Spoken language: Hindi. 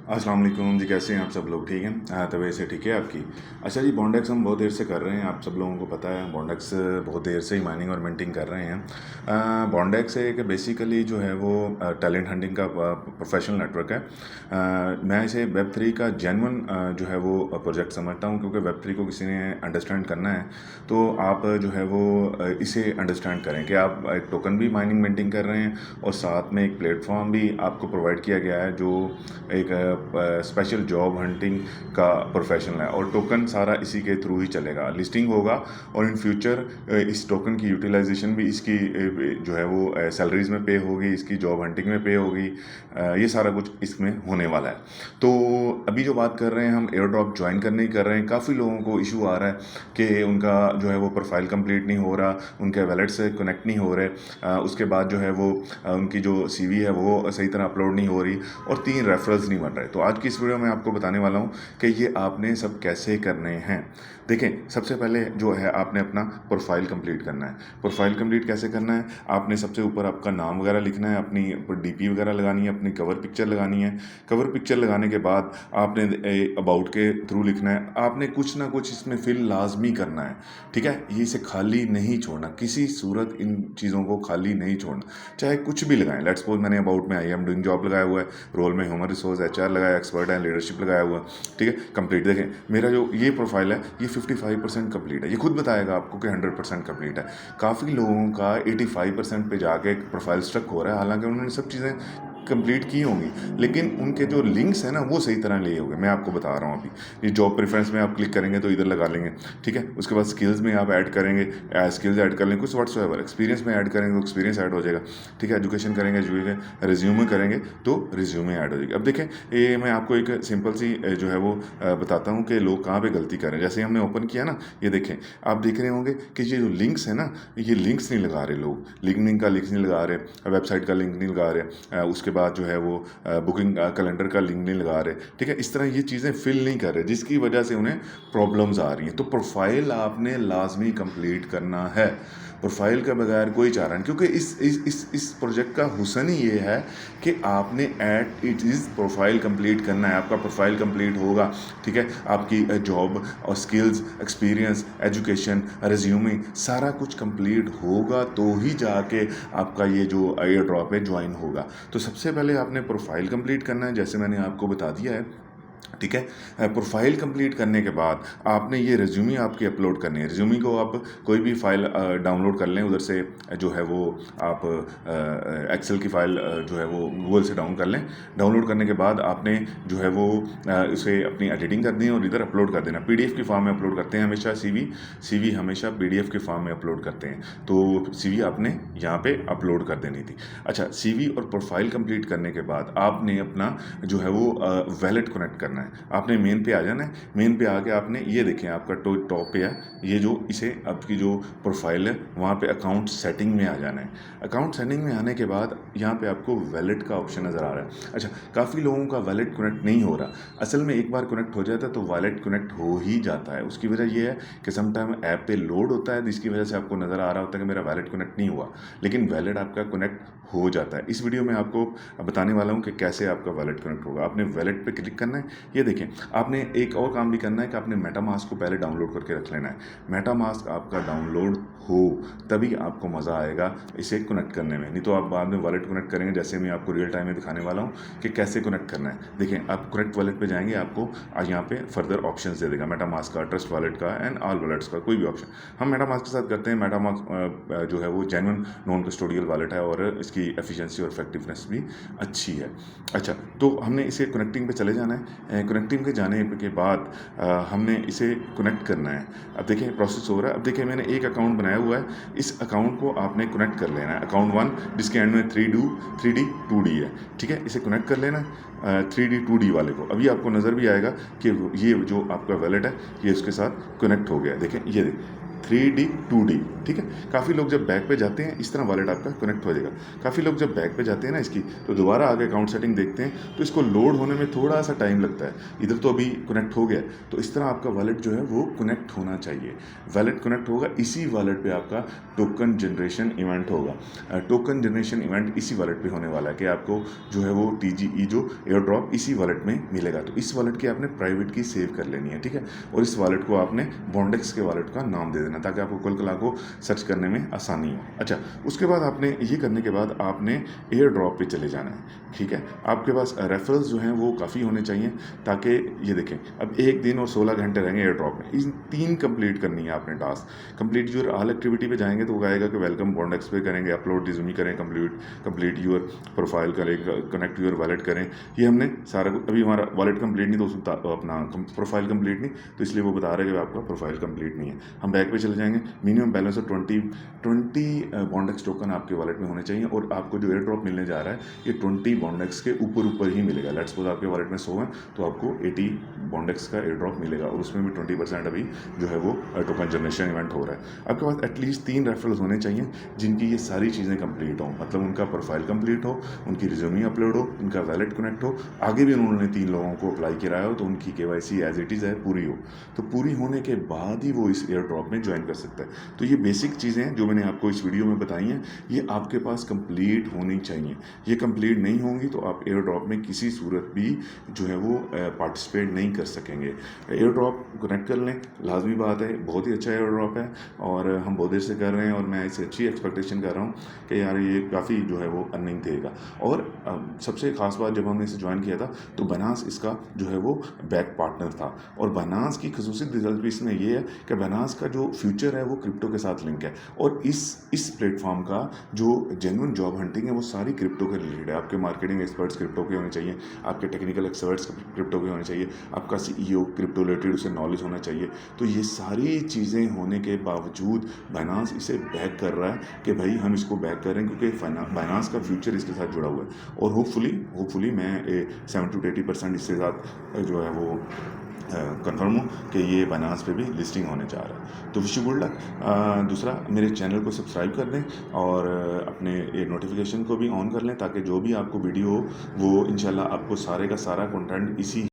अस्सलाम वालेकुम जी, कैसे हैं आप सब लोग? ठीक हैं? तबीयत से ठीक है आपकी? अच्छा जी, बॉन्डेक्स हम बहुत देर से कर रहे हैं, आप सब लोगों को पता है बॉन्डेक्स बहुत देर से ही माइनिंग और मिंटिंग कर रहे हैं। बॉन्डेक्स एक बेसिकली जो है वो टैलेंट हंटिंग का प्रोफेशनल नेटवर्क है। मैं इसे वेब 3 का जेन्युइन जो है वो प्रोजेक्ट समझता हूँ, क्योंकि वेब 3 को किसी ने अंडरस्टैंड करना है तो आप जो है वो इसे अंडरस्टैंड करें कि आप एक टोकन भी माइनिंग मिंटिंग कर रहे हैं और साथ में एक प्लेटफॉर्म भी आपको प्रोवाइड किया गया है जो एक स्पेशल जॉब हंटिंग का प्रोफेशनल है, और टोकन सारा इसी के थ्रू ही चलेगा, लिस्टिंग होगा और इन फ्यूचर इस टोकन की यूटिलाइजेशन भी इसकी जो है वो सैलरीज में पे होगी, इसकी जॉब हंटिंग में पे होगी। ये सारा कुछ इसमें होने वाला है। तो अभी जो बात कर रहे हैं हम एयर ड्रॉप ज्वाइन करने ही कर रहे हैं। काफ़ी लोगों को इशू आ रहा है कि उनका जो है वो प्रोफाइल कंप्लीट नहीं हो रहा, उनके वैलेट से कनेक्ट नहीं हो रहे, उसके बाद जो है वो उनकी जो सीवी है वो सही तरह अपलोड नहीं हो रही और 3 रेफरल्स नहीं बन रहे। तो आज की इस वीडियो में आपको बताने वाला हूँ कि ये आपने सब कैसे करने हैं। देखें, सबसे पहले जो है आपने अपना प्रोफाइल कंप्लीट करना है। प्रोफाइल कंप्लीट कैसे करना है? आपने सबसे ऊपर आपका नाम वगैरह लिखना है, अपनी डीपी वगैरह लगानी है, अपनी कवर पिक्चर लगानी है। कवर पिक्चर लगाने के बाद आपने अबाउट के थ्रू लिखना है। आपने कुछ ना कुछ इसमें फिल लाजमी करना है, ठीक है? ये इसे खाली नहीं छोड़ना, किसी सूरत इन चीज़ों को खाली नहीं छोड़ना, चाहे कुछ भी लगाएं। लेट्स सपोज मैंने अबाउट में आई एम डूइंग जॉब लगाया हुआ है, रोल में ह्यूमन रिसोर्स एचआर लगाया, एक्सपर्ट है, लीडरशिप लगाया हुआ है, ठीक है? कंप्लीट। देखें, मेरा जो ये प्रोफाइल है ये 55% कंप्लीट है। ये खुद बताएगा आपको कि 100% कंप्लीट है। काफ़ी लोगों का 85% पे जाके प्रोफाइल स्ट्रक हो रहा है, हालांकि उन्होंने सब चीज़ें कंप्लीट की होंगी, लेकिन उनके जो लिंक्स हैं ना वो सही तरह लिए होंगे। मैं आपको बता रहा हूँ अभी। ये जॉब प्रेफरेंस में आप क्लिक करेंगे तो इधर लगा लेंगे, ठीक है? उसके बाद स्किल्स में आप ऐड करेंगे, स्किल्स ऐड कर लेंगे कुछ व्हाट्सएवर। एक्सपीरियंस में ऐड करेंगे तो एक्सपीरियंस ऐड हो जाएगा, ठीक है? एजुकेशन करेंगे, एजुकेशन, रिज्यूमे करेंगे तो रिज्यूमे ऐड हो जाएगी। अब देखें, ये मैं आपको एक सिंपल सी जो है वो बताता हूँ कि लोग कहाँ पे गलती कर रहे हैं। जैसे हमने ओपन किया ना, ये देखें, आप देख रहे होंगे कि ये जो लिंक्स है ना, ये लिंक्स नहीं लगा रहे लोग, लिंक्डइन का लिंक नहीं लगा रहे, वेबसाइट का लिंक नहीं लगा रहे, उसके बाद जो है वो बुकिंग कैलेंडर का लिंक नहीं लगा रहे, ठीक है? इस तरह ये चीज़ें फिल नहीं कर रहे, जिसकी वजह से उन्हें प्रॉब्लम्स आ रही हैं। तो प्रोफाइल आपने लाजमी कंप्लीट करना है। प्रोफाइल के बगैर कोई चारा नहीं, क्योंकि इस प्रोजेक्ट का हुसन ही ये है कि आपने at it is profile complete करना है। आपका प्रोफाइल कंप्लीट होगा, ठीक है? आपकी जॉब और स्किल्स, एक्सपीरियंस, एजुकेशन, रिज्यूमे सारा कुछ कंप्लीट होगा तो ही जाके आपका ये जो एयर ड्रॉप है ज्वाइन होगा। तो सबसे पहले आपने प्रोफाइल कंप्लीट करना है, जैसे मैंने आपको बता दिया है, ठीक है? प्रोफाइल कंप्लीट करने के बाद आपने ये रिज्यूमे आपकी अपलोड करनी है। रिज्यूमे को आप कोई भी फाइल डाउनलोड कर लें उधर से, जो है वो आप एक्सेल की फाइल जो है वो गूगल से डाउन कर लें। डाउनलोड करने के बाद आपने जो है वो उसे अपनी एडिटिंग करनी है और इधर अपलोड कर देना। पीडीएफ की फॉर्म में अपलोड करते हैं हमेशा, सीवी हमेशा पीडीएफ के फॉर्म में अपलोड करते हैं। तो सीवी आपने यहाँ पे अपलोड कर देनी थी। अच्छा, सीवी और प्रोफाइल कंप्लीट करने के बाद आपने अपना जो है वो वैलेट कनेक्ट करना है। आपने मेन पे आ जाना है। मेन पे आके आपने ये देखें, आपका टॉप पे है ये जो, इसे आपकी जो प्रोफाइल है वहाँ पे अकाउंट सेटिंग में आ जाना है। अकाउंट सेटिंग में आने के बाद यहाँ पे आपको वैलेट का ऑप्शन नज़र आ रहा है। अच्छा, काफ़ी लोगों का वैलेट कनेक्ट नहीं हो रहा। असल में एक बार कनेक्ट हो जाता है तो वैलेट कनेक्ट हो ही जाता है। उसकी वजह ये है कि समटाइम ऐप पे लोड होता है, जिसकी वजह से आपको नज़र आ रहा होता है कि मेरा वैलेट कनेक्ट नहीं हुआ, लेकिन वैलेट आपका कनेक्ट हो जाता है। इस वीडियो में आपको बताने वाला हूँ कि कैसे आपका वैलेट कनेक्ट होगा। आपने वैलेट पे क्लिक करना है। ये देखें, आपने एक और काम भी करना है कि आपने मेटामास्क को पहले डाउनलोड करके रख लेना है। मेटामास्क आपका डाउनलोड हो तभी आपको मज़ा आएगा इसे कनेक्ट करने में, नहीं तो आप बाद में वॉलेट कनेक्ट करेंगे, जैसे मैं आपको रियल टाइम में दिखाने वाला हूँ कि कैसे कनेक्ट करना है। देखें, आप कनेक्ट वॉलेट पे जाएंगे, आपको यहाँ पे फर्दर ऑप्शंस दे देगा, मेटामास्क का, ट्रस्ट वॉलेट का एंड ऑल वॉलेट्स का, कोई भी ऑप्शन। हम मेटामास्क के साथ करते हैं। मेटामास्क जो है वो जेन्युइन नॉन कस्टोडियल वॉलेट है और इसकी एफिशिएंसी और इफेक्टिवनेस भी अच्छी है। अच्छा, तो हमने इसे कनेक्टिंग पे चले जाना है। कनेक्टिंग पे जाने के बाद हमने इसे कनेक्ट करना है। अब देखिए प्रोसेस हो रहा है। अब देखिए, मैंने एक अकाउंट बनाया हुआ है, इस अकाउंट को आपने कनेक्ट कर लेना है। अकाउंट 1 जिसके एंड में 3D 2D है, ठीक है? इसे कनेक्ट कर लेना है 3D 2D वाले को। अभी आपको नज़र भी आएगा कि ये जो आपका वैलेट है ये उसके साथ कनेक्ट हो गया। देखें, ये 3D 2D, ठीक है। काफ़ी लोग जब बैक पे जाते हैं इस तरह वॉलेट आपका कनेक्ट हो जाएगा। काफ़ी लोग जब बैक पे जाते हैं ना इसकी, तो दोबारा आगे अकाउंट सेटिंग देखते हैं तो इसको लोड होने में थोड़ा सा टाइम लगता है। इधर तो अभी कनेक्ट हो गया, तो इस तरह आपका वॉलेट जो है वो कनेक्ट होना चाहिए। वॉलेट कनेक्ट होगा, इसी वॉलेट पे आपका टोकन जनरेशन इवेंट होगा। टोकन जनरेशन इवेंट इसी वॉलेट पे होने वाला है कि आपको जो है वो TGE जो एयर ड्रॉप इसी वॉलेट में मिलेगा। तो इस वॉलेट की आपने प्राइवेट की सेव कर लेनी है, ठीक है। और इस वॉलेट को आपने बॉन्डेक्स के वॉलेट का नाम दे देना ताकि आपको कल कला को सर्च करने में आसानी हो। अच्छा, उसके बाद आपने ये करने के बाद आपने एयर ड्रॉप पे चले जाना है, ठीक है। आपके पास रेफरल्स जो हैं वो काफ़ी होने चाहिए ताकि ये देखें, अब 1 दिन और 16 घंटे रहेंगे एयर ड्रॉप में। इन 3 कंप्लीट करनी है आपने task. Complete your all activity पे जाएंगे तो वो आएगा कि वेलकम बॉन्डेक्स पे करेंगे, अपलोड रिज्यूमी करें, कंप्लीट यूर प्रोफाइल करें, कनेक्ट यूर वॉलेट करें। ये हमने सारा अभी हमारा वॉलेट कंप्लीट नहीं तो अपना प्रोफाइल कंप्लीट नहीं, तो इसलिए वो बता रहे हैं कि आपका प्रोफाइल कंप्लीट नहीं है। हम बैक पे चले जाएंगे। Minimum balance of 20 Bondex token आपके वॉलेट में होने चाहिए और आपको जो एयर ड्रॉप मिलने जा रहा है ये 20 बॉन्डेक्स के ऊपर ही मिलेगा। लेट्स सपोज आपके वॉलेट में 100 है तो आपको 80 बॉन्डेक्स का एयर ड्रॉप मिलेगा और उसमें भी 20% अभी जो है वो टोकन जनरेशन इवेंट हो रहा है। आपके पास एटलीस्ट 3 रेफरल्स होने चाहिए जिनकी ये सारी चीज़ें कंप्लीट हों, मतलब उनका प्रोफाइल कंप्लीट हो, उनकी रिज्यूमी अपलोड हो, उनका वैलेट कनेक्ट हो, आगे भी उन्होंने 3 लोगों को अप्लाई कराया हो तो उनकी KYC एज इट इज़ है पूरी हो। तो पूरी होने के बाद ही वो इस एयर ड्रॉप में ज्वाइन कर सकता है। तो ये बेसिक चीज़ें हैं जो मैंने आपको इस वीडियो में बताई हैं, ये आपके पास कंप्लीट होनी चाहिए। ये कंप्लीट नहीं होंगी तो आप एयर ड्रॉप में किसी सूरत भी जो है वो पार्टिसिपेट नहीं कर सकेंगे। एयर ड्रॉप कनेक्ट कर लें, लाजमी बात है, बहुत ही अच्छा एयर ड्रॉप है और हम बहुत देर से कर रहे हैं और मैं इससे अच्छी एक्सपेक्टेशन कर रहा हूँ कि यार ये काफ़ी जो है वो अर्निंग देगा। और सबसे ख़ास बात, जब हमने इसे ज्वाइन किया था तो बनास इसका जो है वो बैक पार्टनर था और बनास की खसूसी दिलचस्पी इसमें ये है कि बनास का जो फ्यूचर है वो क्रिप्टो के साथ लिंक है और इस प्लेटफॉर्म का जो जेन्युइन जॉब हंटिंग है वो सारी क्रिप्टो के रिलेटेड है। आपके मार्केटिंग एक्सपर्ट्स क्रिप्टो के होने चाहिए, आपके टेक्निकल एक्सपर्ट्स क्रिप्टो के होने चाहिए, आपका CEO क्रिप्टो रिलेटेड उसे नॉलेज होना चाहिए। तो ये सारी चीज़ें होने के बावजूद बाइनांस इसे बैक कर रहा है कि भाई हम इसको बैक कर रहे हैं क्योंकि बाइनांस का फ्यूचर इसके साथ जुड़ा हुआ है और होपफुली मैं 70 to 80% इसके साथ जो है वो कंफर्म हूँ कि ये बाइनांस पे भी लिस्टिंग होने जा रहा है। तो विश यू गुड लक। दूसरा, मेरे चैनल को सब्सक्राइब कर दें और अपने ये नोटिफिकेशन को भी ऑन कर लें ताकि जो भी आपको वीडियो हो वो इंशाल्लाह आपको सारे का सारा कंटेंट इसी